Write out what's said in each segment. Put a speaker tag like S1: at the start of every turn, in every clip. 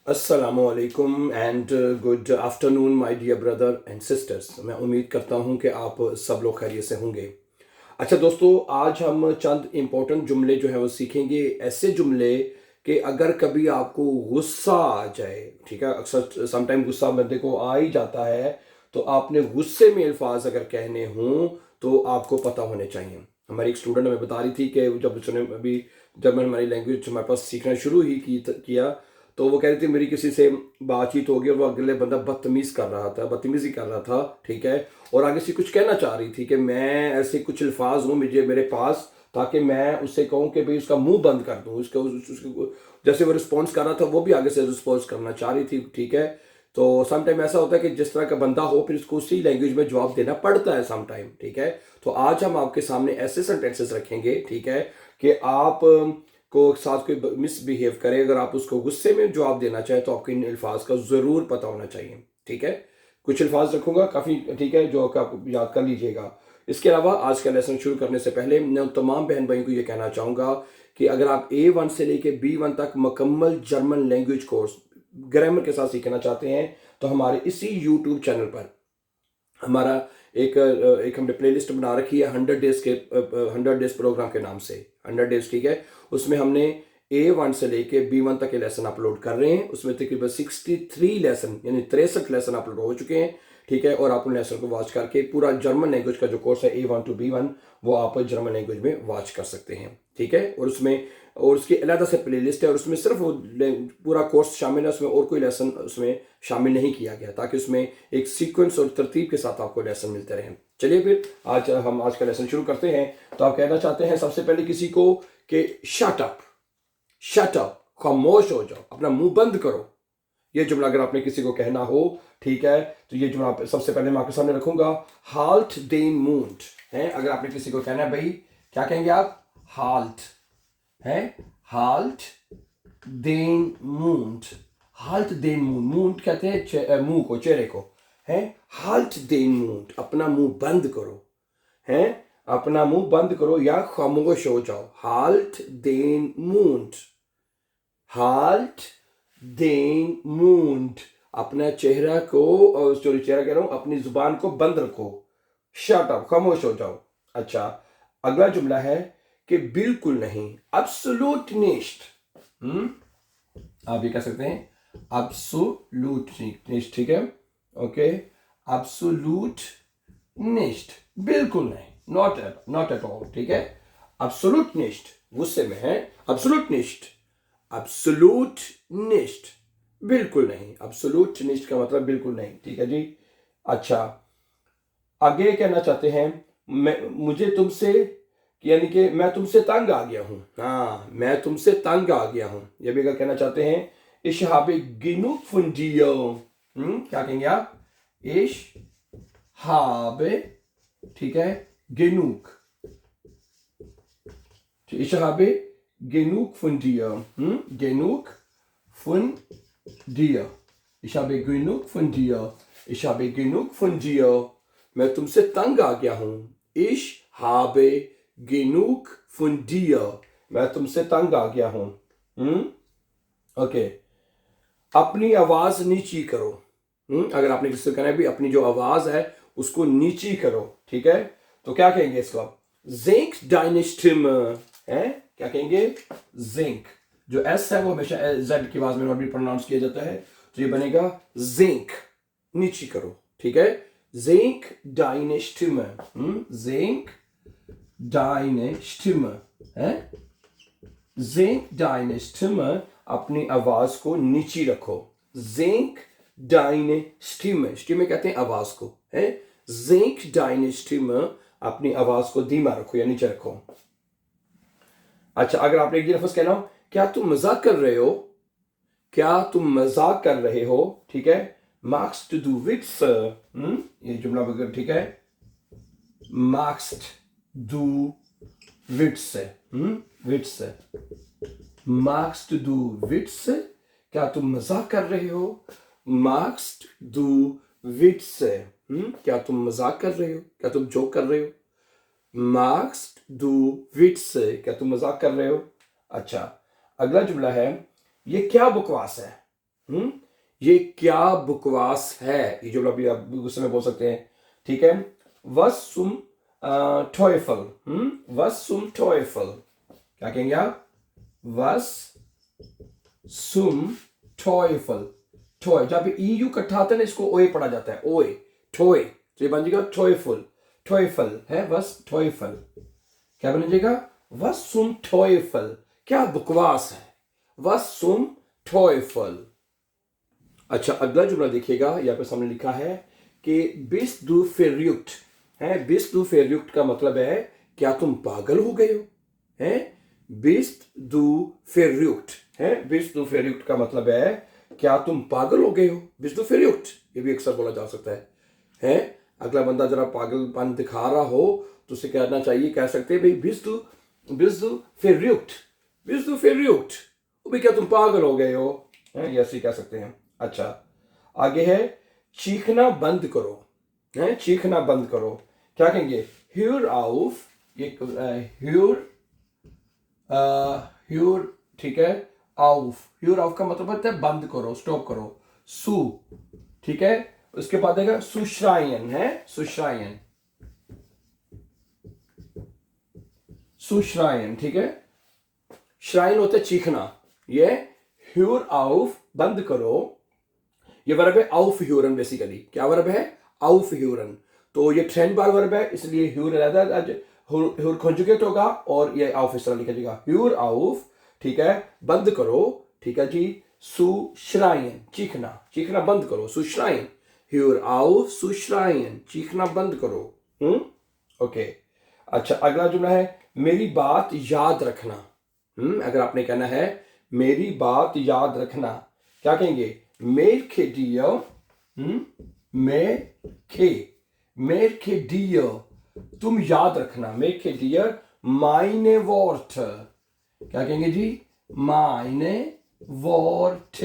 S1: अस्सलामुअलैकुम and good afternoon my dear brother and sisters. मैं उम्मीद करता हूं कि आप सब लोग खैरियत से होंगे। अच्छा दोस्तों, आज हम चंद इम्पोर्टेंट जुमले जो है वो सीखेंगे। ऐसे जुमले कि अगर कभी आपको गुस्सा आ जाए, ठीक है, अक्सर समटाइम गुस्सा बंदे को आ ही जाता है, तो आपने गुस्से में अल्फाज अगर कहने हों तो आपको पता होने चाहिए। हमारी एक स्टूडेंट हमें बता रही थी कि जब उसने अभी जर्मन हमारी लैंग्वेज हमारे पास सीखना शुरू ही किया, तो वो कह रही थी मेरी किसी से बातचीत होगी और वो अगले बंदा बदतमीज़ कर रहा था, बदतमीज़ी कर रहा था, ठीक है, और आगे से कुछ कहना चाह रही थी कि मैं ऐसे कुछ अल्फाज हूँ मुझे मेरे पास, ताकि मैं उससे कहूँ कि भाई उसका मुंह बंद कर दूँ उसका उसको। जैसे वो रिस्पॉन्स कर रहा था वो भी आगे से रिस्पॉन्स करना चाह रही थी, ठीक है। तो सम टाइम ऐसा होता है कि जिस तरह का बंदा हो फिर उसको उसी लैंग्वेज में जवाब देना पड़ता है सम टाइम, ठीक है। तो आज हम आपके सामने ऐसे सेंटेंसेस रखेंगे, ठीक है, कि आप को साथ कोई मिसबिहेव करे, अगर आप उसको गुस्से में जवाब देना चाहें तो आपको इन अल्फाज का ज़रूर पता होना चाहिए, ठीक है। कुछ अल्फाज रखूंगा काफ़ी, ठीक है, जो आप याद कर लीजिएगा। इसके अलावा आज का लेसन शुरू करने से पहले मैं उन तमाम बहन भाइयों को ये कहना चाहूँगा कि अगर आप A1 से लेके B1 तक मुकम्मल जर्मन लैंग्वेज कोर्स ग्रामर के साथ सीखना चाहते हैं तो हमारे इसी यूट्यूब चैनल पर हमारा एक हमने प्लेलिस्ट बना रखी है 100 डेज के 100 डेज प्रोग्राम के नाम से 100 डेज, ठीक है। उसमें हमने A1 से लेके B1 तक के लेसन अपलोड कर रहे हैं। उसमें तकरीबन 63 लेसन यानी 63 लेसन अपलोड हो चुके हैं, ठीक है। और आप उन लेसन को वॉच करके पूरा जर्मन लैंग्वेज का जो कोर्स है A1 to B1 वो आप जर्मन लैंग्वेज में वॉच कर सकते हैं, ठीक है। और उसकी अलग से प्ले लिस्ट है और उसमें सिर्फ वो पूरा कोर्स शामिल है, उसमें और कोई लेसन उसमें शामिल नहीं किया गया, ताकि उसमें एक सीक्वेंस और तरतीब के साथ आपको लेसन मिलते रहें। चलिए फिर आज का लेसन शुरू करते हैं। तो आप कहना चाहते हैं सबसे पहले किसी को कि शट अप, शट अप, खामोश हो जाओ, अपना मुंह बंद करो। ये जुमला अगर आपने किसी को कहना हो, ठीक है, तो ये जुमला सबसे पहले मैं आपके सामने रखूंगा। हाल्ट देन मूंड है, अगर आपने किसी को कहना है भाई क्या कहेंगे आप? हाल्ट है, हाल्ट देन मूंड, हाल्ट देन मूंड, मूंड कहते हैं मुंह को, चेहरे को, है। हाल्ट देन मूंड, अपना मुंह बंद करो, है, अपना मुंह बंद करो या खामोश हो जाओ। हाल्ट देन मूंड, हाल्ट देन मूंड, अपना चेहरा को, सॉरी चेहरा कह रहा हूं, अपनी जुबान को बंद रखो, शट अप, खामोश हो जाओ। अच्छा, अगला जुमला है कि बिल्कुल नहीं, एब्सोल्यूट निश्ट। आप ये कह सकते हैं एब्सोल्यूट निश्ट, ठीक है, ओके, एब्सोल्यूट निश्ट, बिल्कुल नहीं, नॉट एट ऑल, ठीक है। एब्सोल्यूट निश्ट गुस्से में है, एब्सोल्यूट निश्ट, एब्सोल्यूट निश्ट, बिल्कुल नहीं। एब्सोल्यूट निश्ट का मतलब बिल्कुल नहीं, ठीक है जी। अच्छा, आगे कहना चाहते हैं मुझे तुमसे, यानी कि मैं तुमसे तंग आ गया हूं। हाँ, मैं तुमसे तंग आ गया हूं, ये भी अगर कहना चाहते हैं ich habe genug von dir। क्या कहेंगे आप? ich habe, ठीक है, genug, ich habe genug von dir। genug von dir, ich habe genug von dir, ich habe genug von dir, मैं तुमसे तंग आ गया हूं। ich habe genug von dir, मैं तुमसे तंग आ गया हूं। ओके, अपनी आवाज नीची करो। अगर आपने किसी से कहना है भी अपनी जो आवाज है उसको नीची करो, ठीक है, तो क्या कहेंगे इसको आप? जिंक डायनिस्टिम है, क्या कहेंगे? जिंक, जो एस है वो हमेशा जेड की आवाज में नॉट भी प्रोनाउंस किया जाता है, तो ये बनेगा जिंक, नीची करो, ठीक है। जिंक डायनिस्टिम, जिंक डायनिस्टिम है, जिंक डायनिस्टिम, अपनी आवाज को नीची रखो। जिंक डायनिस्टिम, स्टिम कहते हैं आवाज को, है। जिंक डायनिस्टिम, अपनी आवाज को धीमा रखो या नीचे रखो। अच्छा, अगर आपने एक लफ्ज कहना हो, क्या तुम मजाक कर रहे हो, क्या तुम मजाक कर रहे हो, ठीक है, मार्क्स टू डू विट्स, ये जुमला वगैरह, ठीक है, मार्क्स डू विट्स, विट्स, मार्क्स टू डू विट्स, क्या तुम मजाक कर रहे हो? मार्क्स डू विट्स, क्या तुम मजाक कर रहे हो, क्या तुम जोक कर रहे हो? मार्क्स डू विट्स, क्या तुम मजाक कर रहे हो? अच्छा, अगला जुमला है, ये क्या बकवास है, ये क्या बकवास है, ये जो अभी आप गुस्से में बोल सकते हैं, ठीक है। वस सुम टॉयफल, वस सुम टॉयफल, क्या कहेंगे आप? वस सुम टॉयफल, टॉय, जहाँ पे ई यू इकट्ठा आता है ना, इसको ओए पढ़ा जाता है, ओए, टॉय, तो ये बन जाएगा टॉयफल, टॉयफल है, बस टॉयफल, क्या बन जाएगा? वस सुम टॉयफल, क्या बकवास है, वस सुम टॉयफल। अच्छा, अगला जुमला देखिएगा, यहाँ पे सामने लिखा है कि बिस दु फेरयुक्त है। बिस दु फेरयुक्त का मतलब है क्या तुम पागल हो गए हो, है? बिस दु फेरयुक्त है, बिस दु फेरयुक्त का मतलब है क्या तुम पागल हो गए हो, बिस दु फेरयुक्त, ये भी अक्सर बोला जा सकता है? अगला बंदा जरा पागलपन दिखा रहा हो तो उसे कहना चाहिए, कह सकते हैं भाई बिस दु फेरयुक्त, बिस दु फेरयुक्त, वो भी क्या तुम पागल हो गए हो, है? ये ऐसे कह सकते हैं। अच्छा, आगे है चीखना बंद करो, है? चीखना बंद करो, क्या कहेंगे? ह्यूर आउफ, ये ह्यूर, ठीक है, आउफ, ह्यूर आउफ का मतलब होता है बंद करो, स्टॉप करो, सु, ठीक है। उसके बाद आएगा सुश्रायन, है? सुश्रायन, सुश्रायन, ठीक है। श्राइन होता है चीखना, ये ह्यूर आउफ बंद करो, ये वर्ब है आउफ ह्यूरन, बेसिकली क्या वर्ब है? आउफ ह्यूरन, तो ये ट्रेंड बार वर्ब है, इसलिए ह्यूर कॉन्जुगेट होगा और ये आउफ इस तरह लिखा जाएगा, ह्यूर आउफ, ठीक है, बंद करो, ठीक है जी। सुश्रायन, चीखना, चीखना बंद करो, सुश्रायन, ह्यूर आउफ सुश्रायन, चीखना बंद करो। ओके। अच्छा, अगला जुमला है मेरी बात याद रखना। अगर आपने कहना है मेरी बात याद रखना, क्या कहेंगे? मेरे डियर, मेरे डियर, तुम याद रखना, मेरे डियर माइने वॉर्ट, क्या कहेंगे जी? माइने वॉर्ट,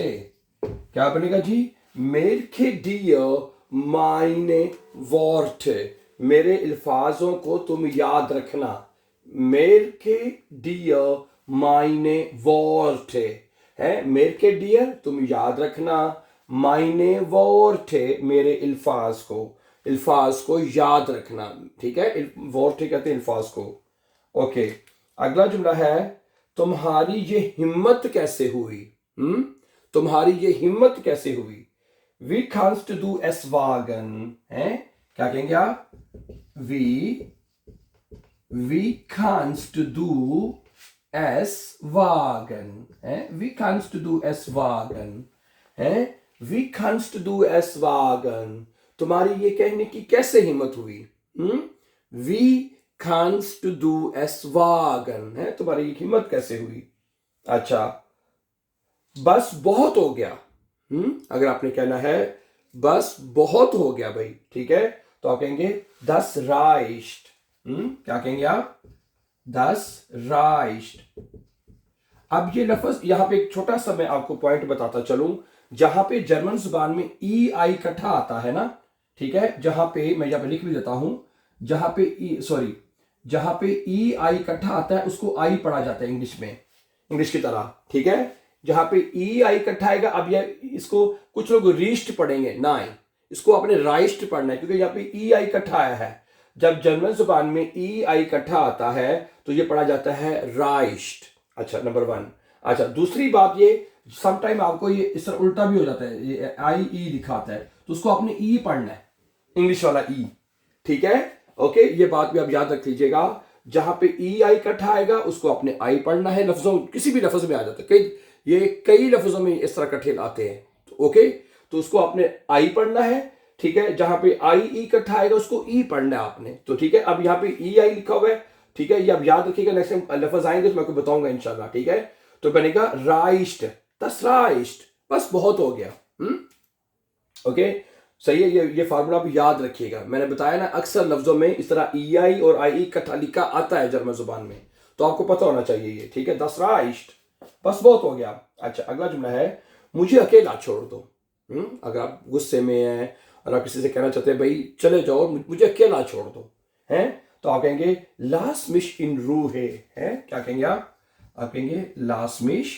S1: क्या बनेगा जी? मेरे डियर माइने वॉर्ट, मेरे अल्फाजों को तुम याद रखना, मेरे डियर माइने वॉर्ट है, मेरे डियर तुम याद रखना, मायने वॉर्टे, मेरे अल्फाज को याद रखना, ठीक है। वॉर्टे कहते हैं अल्फाज को। ओके, अगला जुमला है तुम्हारी ये हिम्मत कैसे हुई, तुम्हारी ये हिम्मत कैसे हुई? वी कांस्ट डू एस वागन, है? क्या कहेंगे आप? वी कांस्ट डू एस वागन, है? वी कांस्ट डू एस वागन, है? वी कांस्ट डू एस वागन, तुम्हारी ये कहने की कैसे हिम्मत हुई? वी कांस्ट डू एस वागन, है? तुम्हारी ये हिम्मत कैसे हुई? अच्छा, बस बहुत हो गया, अगर आपने कहना है बस बहुत हो गया भाई, ठीक है, तो आप कहेंगे दस राइस्ट, क्या कहेंगे आप? दस राइस्ट। अब ये लफ्ज यहां पे एक छोटा सा मैं आपको पॉइंट बताता चलूं, जहां पे जर्मन जुबान में ई आई इकट्ठा आता है ना, ठीक है, जहां पे मैं यहां पे लिख भी देता हूं, जहां पे जहां पे ई आई इकट्ठा आता है उसको आई पढ़ा जाता है इंग्लिश में, इंग्लिश की तरह, ठीक है। जहां पे ई आई इकट्ठा आएगा, अब ये इसको कुछ लोग रीस्ट पढ़ेंगे ना, इसको आपने राइस्ट पढ़ना है, क्योंकि यहाँ पे ई आई इकट्ठा आया है। जब जर्मन जुबान में ई आई इकट्ठा आता है तो ये पढ़ा जाता है राइस्ट। अच्छा, नंबर 1। अच्छा, दूसरी बात, ये समटाइम आपको ये इस तरह उल्टा भी हो जाता है, ये आई ई लिखा आता है तो उसको आपने ई पढ़ना है, इंग्लिश वाला ई, ठीक है। ओके, ये बात भी आप याद रख लीजिएगा, जहां पे ई आई इकट्ठा आएगा उसको आपने आई पढ़ना है। लफ्जों, किसी भी लफ्ज में आ जाता है, कई लफ्जों में इस तरह इकट्ठे आते हैं, तो ओके, तो उसको आपने आई पढ़ना है, ठीक है। जहां पे आई ई इकट्ठा आएगा उसको ई पढ़ना है आपने, तो ठीक है। अब यहाँ पे ई आई लिखा हुआ है, ठीक है, ये आप याद रखिएगा, नेक्स्ट टाइम लफ्ज आएंगे तो मैं आपको बताऊंगा इंशाल्लाह, ठीक है। तो बनेगा राइस्ट, दस राइस्ट, बस बहुत हो गया। ओके, सही है, ये फार्मूला आप याद रखिएगा। मैंने बताया ना, अक्सर लफ्जों में इस तरह ई आई और आई ई इकट्ठा लिखा आता है जर्मन जुबान में, तो आपको पता होना चाहिए ये, ठीक है। दस राइस्ट, बस बहुत हो गया। अच्छा, अगला जुमला है मुझे अकेला छोड़ दो। अगर आप गुस्से में हैं और आप किसी से कहना चाहते हैं भाई चले जाओ, मुझे अकेला छोड़ दो, हैं, तो आप कहेंगे लास मिश इन रू है, क्या कहेंगे आप? कहेंगे लास मिश,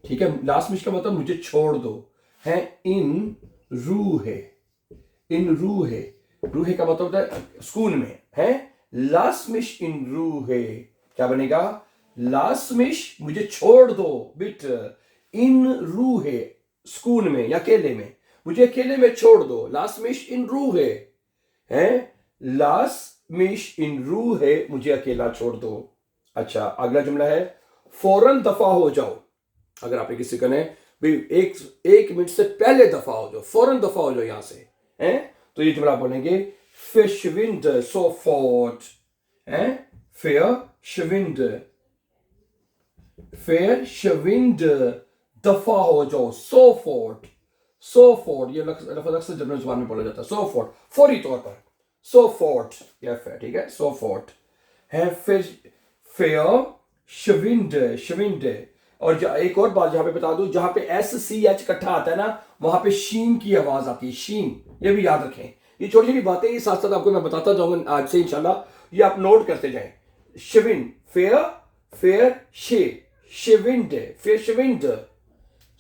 S1: ठीक है। लास मिश का मतलब मुझे छोड़ दो, है इन रूहे, इन रूहे, रूहे का मतलब होता है स्कूल में है। लास मिश इन रूहे क्या बनेगा? लास मिश मुझे छोड़ दो बिट इन रूहे स्कूल में या अकेले में, मुझे अकेले में छोड़ दो। लास मिश इन रूहे है, लास मिश इन रूहे मुझे अकेला छोड़ दो। अच्छा अगला जुमला है फौरन दफा हो जाओ। अगर आपने किसी कहना है भाई एक मिनट से पहले दफा हो जाओ, फौरन दफा हो जाओ यहां से हैं, तो ये जुमला बोलेंगे verschwinde sofort है, verschwinde, verschwinde दफा हो जाओ, sofort, sofort ये लफ्ज अक्सर जर्मन जुबान में बोला जाता है, sofort फौरी तौर पर, sofort ये है, ठीक है, sofort है, verschwinde, schwinde। और एक और बात जहां पे बता दूं, जहां पे एस सी एच इकट्ठा आता है ना, वहां पे शीन की आवाज आती है, शीन, ये भी याद रखें। ये छोटी छोटी बातें ये साथ साथ आपको मैं बताता जाऊंगा आज से इंशाल्लाह, ये आप नोट करते जाएं। शिविन फेयर फेयर शे शिविंड फेयर शिविंड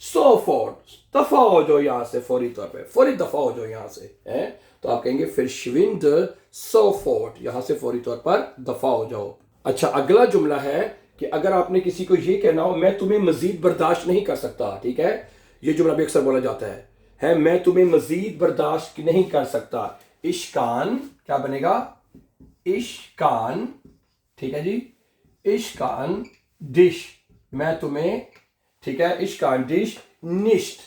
S1: सोफोर्ट दफा हो जाओ यहां से, फौरी तौर पे फौरी दफा हो जाओ यहां से है, तो आप कहेंगे फिर शिविंड सोफोर्ट, यहां से फौरी तौर पर दफा हो जाओ। अच्छा अगला जुमला है कि अगर आपने किसी को ये कहना हो मैं तुम्हें मजीद बर्दाश्त नहीं कर सकता, ठीक है, ये जुमला भी अक्सर बोला जाता है मैं तुम्हें मजीद बर्दाश्त नहीं कर सकता। इश्कान क्या बनेगा? इश्कान, ठीक है जी, इश्कान डिश, मैं तुम्हें, ठीक है, इश्कान डिश निश्ट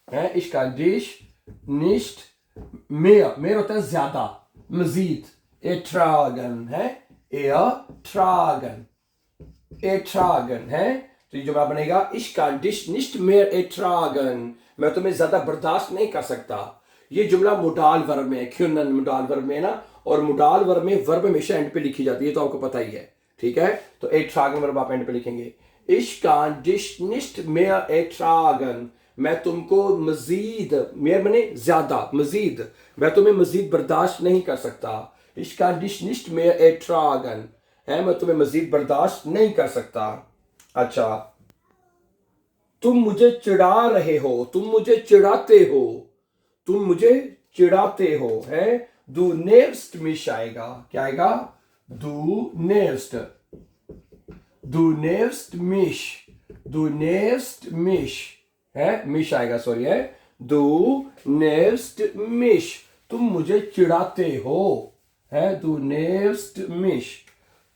S1: है, इश्कान डिश निश्ट मेयर, मेयर होता है ज्यादा, मजीद, एट्रागन है, एट्रागन, एट्रागन है, तो ये जुमला बनेगा इश्कान डिश निश्ट मेयर एट्रागन, मैं तुम्हें ज्यादा बर्दाश्त नहीं कर सकता। ये जुमला मुडाल वर्ब में है, क्यूनन मुडाल वर्ब में ना, और मुडाल वर्ब में वर्ब हमेशा एंड पे लिखी जाती है, तो आपको पता ही है, ठीक है, तो एट्रागन वर्ब आप एंड पे लिखेंगे। इश्कान डिश निश्ट मेयर एट्रागन, मैं तुमको मजीद, मेयर बने ज्यादा, मजीद, मैं तुम्हें मजीद बर्दाश्त नहीं कर सकता। इश्कान डिश निश्ट मेयर एट्रागन है, मैं तुम्हें मजीद बर्दाश्त नहीं कर सकता। अच्छा तुम मुझे चिढ़ा रहे हो, तुम मुझे चिढ़ाते हो, तुम मुझे चिढ़ाते हो है, दू नेव्स्ट मिश आएगा, क्या आएगा? दू नेव्स्ट, दू नेव्स्ट मिश, दू नेव्स्ट मिश है, मिश आएगा सॉरी है, दू नेव्स्ट मिश, तुम मुझे चिढ़ाते हो है, दू नेव्स्ट मिश,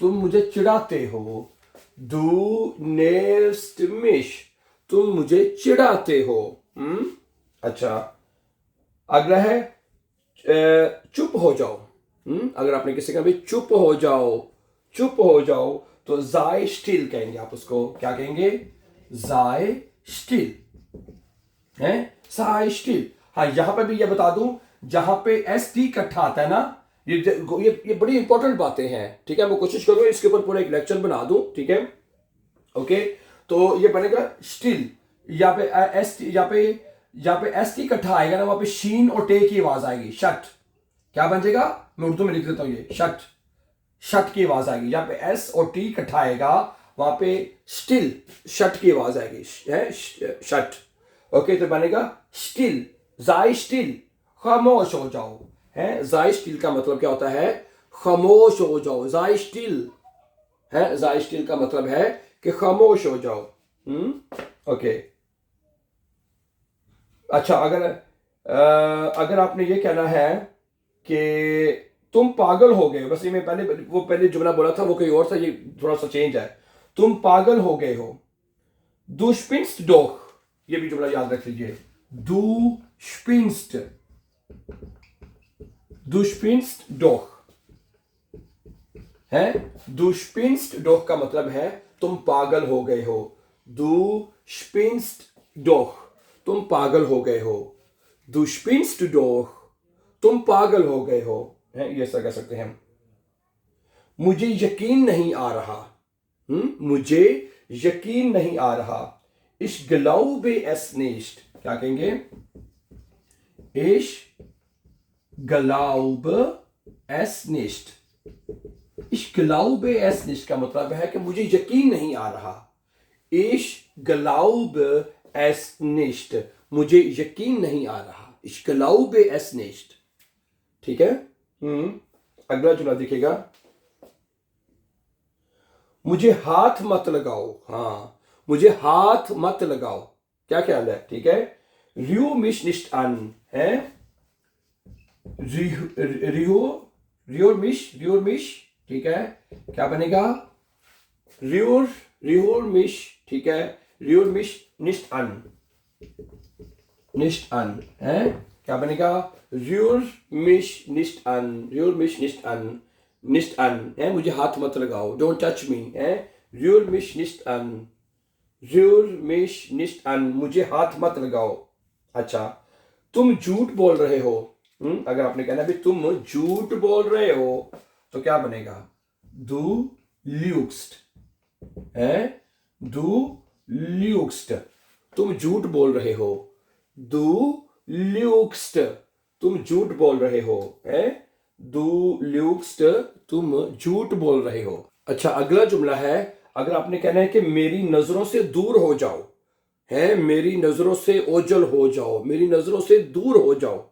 S1: तुम मुझे चिढ़ाते हो, दू नेव्स्ट मिश, तुम मुझे चिढ़ाते हो। अच्छा अगला है चुप हो जाओ। अगर आपने किसी का भी चुप हो जाओ, चुप हो जाओ, तो जाय स्टिल कहेंगे आप उसको, क्या कहेंगे? जाय स्टिल है, जाय स्टिल। हाँ यहां पे भी ये बता दूं, जहां पे एस टी इकट्ठा आता है ना, ये बड़ी इंपॉर्टेंट बातें हैं, ठीक है, मैं कोशिश करूंगा इसके ऊपर पूरा एक लेक्चर बना दूं, ठीक है, ओके, तो ये बनेगा स्टिल, यहाँ पे एस टी, यहाँ पे एस टी इकट्ठा आएगा ना, वहां पे शीन और टे की आवाज आएगी, शट, क्या बन जाएगा? मैं उर्दू में लिख देता हूं, ये शट, शट की आवाज आएगी, यहाँ पे एस और टी इकट्ठा आएगा, वहां पे स्टिल शट की आवाज आएगी है, शट, ओके, तो बनेगा स्टिल, जाय स्टिल, खामोश हो जाओ है, जाय स्टिल का मतलब क्या होता है? खामोश हो जाओ, जाय स्टिल है, जाय स्टिल का मतलब है कि खामोश हो जाओ। ओके अच्छा अगर आपने ये कहना है कि तुम पागल हो गए, बस ये मैं पहले जुमला बोला था वो कोई और था, ये थोड़ा सा चेंज है, तुम पागल हो गए हो, दू स्पिन्स्ट डोख, ये भी जुमला याद रख लीजिए, दू स्पिन्स्ट, दू स्पिन्स्ट डोख है, दू स्पिन्स्ट डोख का मतलब है तुम पागल हो गए हो, दू स्पिन्स्ट डोख, तुम पागल हो गए हो, दू स्पिन्स्ट डोख, तुम पागल हो गए हो है, ये ऐसा कह सकते हैं। मुझे यकीन नहीं आ रहा, मुझे यकीन नहीं आ रहा, इश ग्लाउबे एस निश्ट, क्या कहेंगे? इश ग्लाउब एस निश्ट, इश ग्लाउबे एस निश्ट का मतलब है कि मुझे यकीन नहीं आ रहा, इश ग्लाउब एस निश्ट, मुझे यकीन नहीं आ रहा, ich glaube es nicht। ठीक है। अगला जुमला देखिएगा, मुझे हाथ मत लगाओ। हाँ, मुझे हाथ मत लगाओ, क्या ख्याल है? ठीक है। रियो मिश निश्ट अन है, रियो रियोर मिश, ठीक है। क्या बनेगा? रियोर मिश, ठीक है। रियोर मिश निश्ट अन, निश्ट अन है, क्या बनेगा? रियोर मिश निश्ट अन, रियोर मिश निश्ट अन, निश्ट अन है, मुझे हाथ मत लगाओ, डोंट टच मी है। रियोर मिश निश्ट अन, रियोर मिश निश्ट अन, मुझे हाथ मत लगाओ। अच्छा, तुम झूठ बोल रहे हो। अगर आपने कहना भी तुम झूठ बोल रहे हो तो क्या बनेगा? दू ल्यूक्स्ट है, दू ल्यूक्स्ट, तुम झूठ बोल रहे हो। दू ल्यूक्स्ट, तुम झूठ बोल रहे हो है। दू ल्यूक्स्ट, तुम झूठ बोल रहे हो। अच्छा, अगला जुमला है, अगर आपने कहना है कि मेरी नजरों से दूर हो जाओ है, मेरी नजरों से ओझल हो जाओ, मेरी नजरों से दूर हो जाओ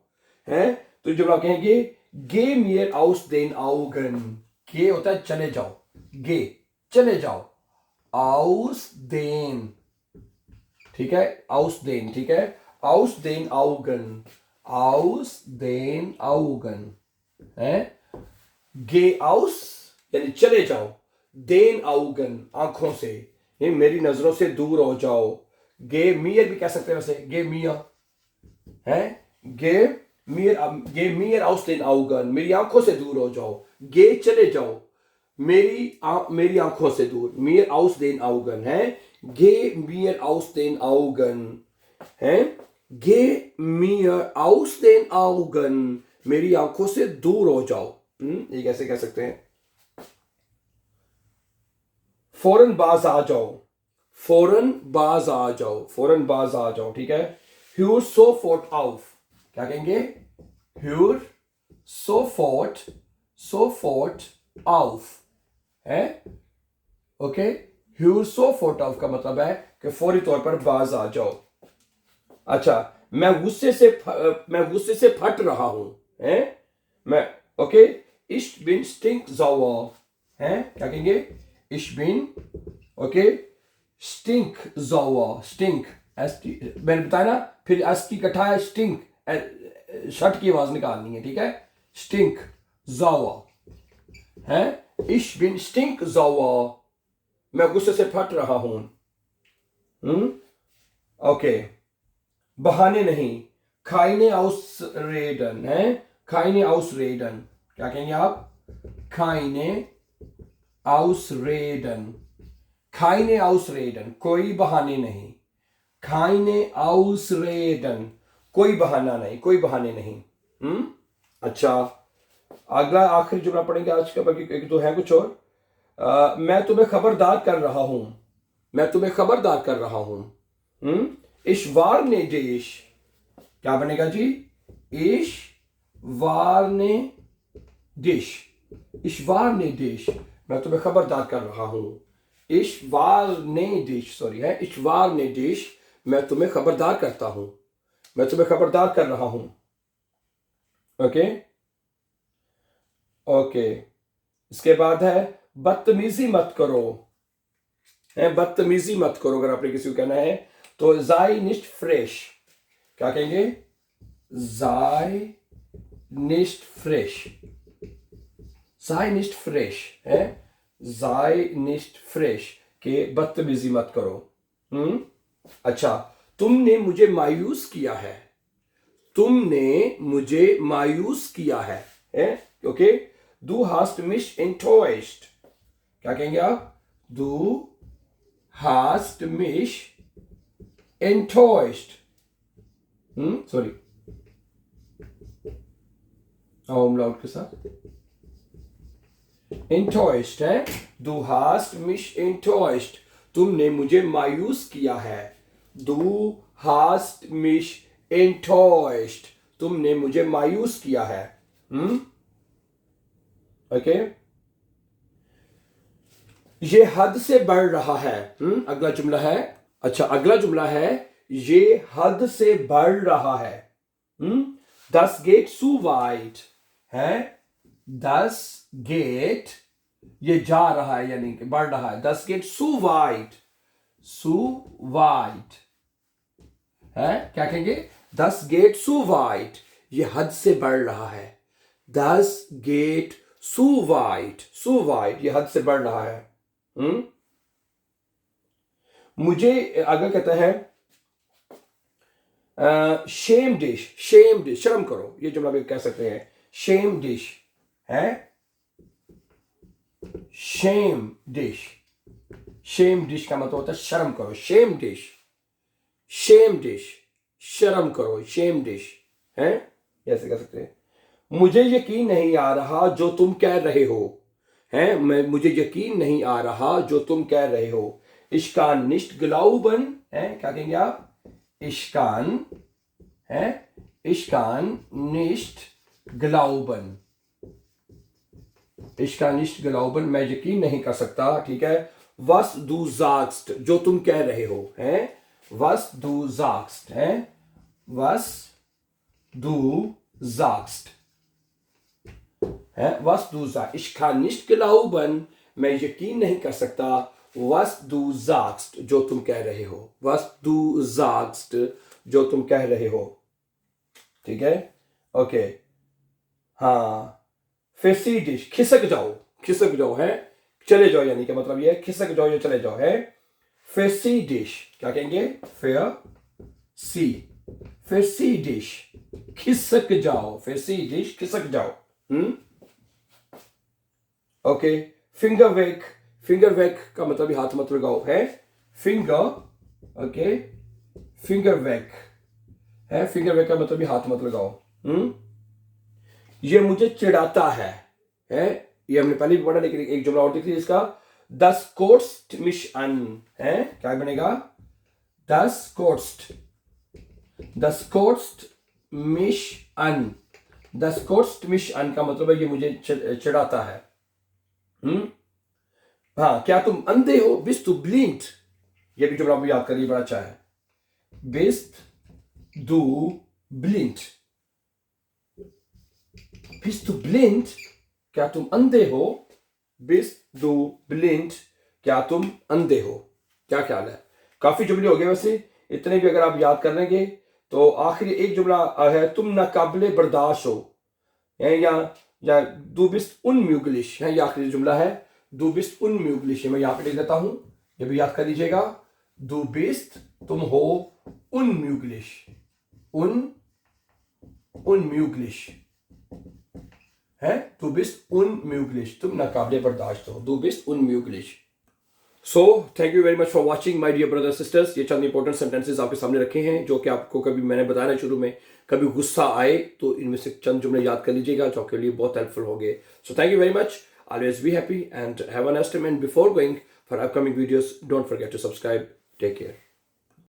S1: है, तो जब आप कहेंगे गे मियर आउस देन आउगन, गे होता है चले जाओ, गे चले जाओ, आउस देन, ठीक है, आउस देन, ठीक है। आउस देन आउगन, आउस देन आउगन है। गे आउस यानी चले जाओ, देन आउगन आंखों से, ये मेरी नजरों से दूर हो जाओ। गे मियर भी कह सकते हैं वैसे, गे मिया है, गे मियर आउस देन आउगन, मेरी आंखों से दूर हो जाओ। गे चले जाओ, मेरी आंखों से दूर, मियर आउस देन आउगन है। गे मियर आउस देन आउगन है, गे मियर आउस देन आउगन, मेरी आंखों से दूर हो जाओ। ये कैसे कह सकते हैं? फौरन बाज आ जाओ, फौरन बाज आ जाओ, फौरन बाज आ जाओ, ठीक है। ह्यूर सो फोर्ट आउफ, क्या कहेंगे? ह्यूर सो फोर्ट आउफ है, ओके। ह्यूर सो फोर्ट आउफ का मतलब है कि फौरी तौर पर बाज आ जाओ। अच्छा, मैं गुस्से से फट रहा हूं है, मैं, ओके। इश बिन स्टिंक ज़ौअर है, क्या कहेंगे? इश बिन, ओके, स्टिंक ज़ौअर, स्टिंक मैंने बताया ना, फिर एस की कटा है, स्टिंक शट की आवाज निकालनी है, ठीक है। स्टिंक ज़ौअर है, इश बिन स्टिंक ज़ौअर, मैं गुस्से से फट रहा हूं। ओके, बहाने नहीं, खाइने आउस रेडन है, खाइने आउस रेडन, क्या कहेंगे आप? खाइने आउस रेडन, खाइने आउस रेडन, कोई बहाने नहीं। खाइने आउस रेडन, कोई बहाना नहीं, कोई बहाने नहीं। अच्छा, अगला आखिरी जुमला पढ़ेंगे आज का, बाकी एक दो है कुछ और। मैं तुम्हें खबरदार कर रहा हूं, मैं तुम्हें खबरदार कर रहा हूं। ईश्वर ने देश, क्या बनेगा जी? ईश्वर ने देश, ईश्वर ने देश, मैं तुम्हें खबरदार कर रहा हूं। ईश्वर ने देश, सॉरी है, ईश्वर ने देश, मैं तुम्हें खबरदार करता हूं, मैं तुम्हें खबरदार कर रहा हूं। Okay, okay. इसके बाद है बदतमीजी मत करो है, बदतमीजी मत करो, अगर आपने किसी को कहना है तो जाई निस्ट फ्रेश, क्या कहेंगे? जाई निस्ट फ्रेश, जाई निस्ट फ्रेश है, जाई निस्ट फ्रेश के बदतमीजी मत करो। अच्छा, तुमने मुझे मायूस किया है, तुमने मुझे मायूस किया है, ओके। दू हास्ट मिश एंटोइस्ट, क्या कहेंगे आप? दू हास्ट मिश एंटोइस्ट, सॉरी, लाउड के साथ, एंटोइस्ट है, दू हास्ट मिश एंटोइस्ट, तुमने मुझे मायूस किया है। दू हास्ट मिश एंटोइस्ट, तुमने मुझे मायूस किया है। ओके, ये हद से बढ़ रहा है। अगला जुमला है, अच्छा, अगला जुमला है, ये हद से बढ़ रहा है। Das geht zu weit है। Das geht ये जा रहा है यानी कि बढ़ रहा है। Das geht zu weit, zu weit है। क्या कहेंगे? Das geht zu weit ये हद से बढ़ रहा है। Das geht zu weit, zu weit ये हद से बढ़ रहा है। मुझे आगे कहता है शेम डिश, शेम डिश शर्म करो, ये जुमला भी कह सकते हैं। शेम डिश है। शेम डिश, शेम डिश का मतलब होता है शर्म करो। शेम डिश, शेम डिश शर्म करो, शेम डिश है, ऐसे कह सकते हैं। मुझे यकीन नहीं आ रहा जो तुम कह रहे हो है। मुझे यकीन नहीं आ रहा जो तुम कह रहे हो। इश्कान निश्ट ग्लाउबन है। क्या कहेंगे आप? इश्कान है। इश्कान निश्ट ग्लाउबन, इश्कान निश्ट ग्लाउबन मैं यकीन नहीं कर सकता। ठीक है। वस दू जाक्स्ट जो तुम कह रहे हो है। वस दू जाक्स्ट है। वस दू जाक्स्ट है। वस दू जाक्स्ट इश्कान निश्ट ग्लाउबन मैं यकीन नहीं कर सकता। वस दू जाक्स्ट जो तुम कह रहे हो। वस दू जाक्स्ट जो तुम कह रहे हो। ठीक है। ओके। हाँ। फेसी डिश खिसक जाओ, खिसक जाओ है। चले जाओ यानी कि मतलब ये खिसक जाओ या चले जाओ है। फेसी डिश क्या कहेंगे? फेयर सी, फेसी डिश खिसक जाओ। फेसी डिश खिसक जाओ। ओके। फिंगर वेक, फिंगर वेक का मतलब हाथ मत लगाओ है। फिंगर, ओके, फिंगर वेक है। फिंगर वेक का मतलब हाथ मत लगाओ। ये मुझे चिढ़ाता है। ये हमने पहले भी पढ़ा, लेकिन एक जुमला और देखिए इसका। Das kotzt mich an है। क्या बनेगा? Das kotzt, das kotzt mich an, das kotzt mich an का मतलब है ये मुझे चिढ़ाता है। हाँ। क्या तुम अंधे हो? Bist du blind ये भी जुमला भी याद करिए, बड़ा अच्छा है। Bist du blind, Bist du blind क्या तुम अंधे हो? Bist du blind क्या तुम अंधे हो? क्या ख्याल है? काफी जुमले हो गए वैसे, इतने भी अगर आप याद कर लेंगे तो आखिरी एक जुमला है तुम नाकाबिले बर्दाश्त हो है। या du bist unmöglich है, ये आखिरी जुमला है। du bist unmöglich मैं यहां पे लिख देता हूं, ये भी याद कर लीजिएगा। du bist तुम हो, unmöglich, unmöglich है। du bist unmöglich तुम नाकाबिले बर्दाश्त हो। du bist unmöglich। So thank you very much for watching my dear brother sisters. ये चंद इंपॉर्टेंट सेंटेंसेस आपके सामने रखे हैं जो कि आपको कभी मैंने बताया शुरू में, कभी गुस्सा आए तो इनमें से चंद जुमले याद कर लीजिएगा जो आपके लिए बहुत हेल्पफुल होंगे। So thank you very much. Always be happy and have a nice time, and before going for upcoming videos don't forget to subscribe. Take care.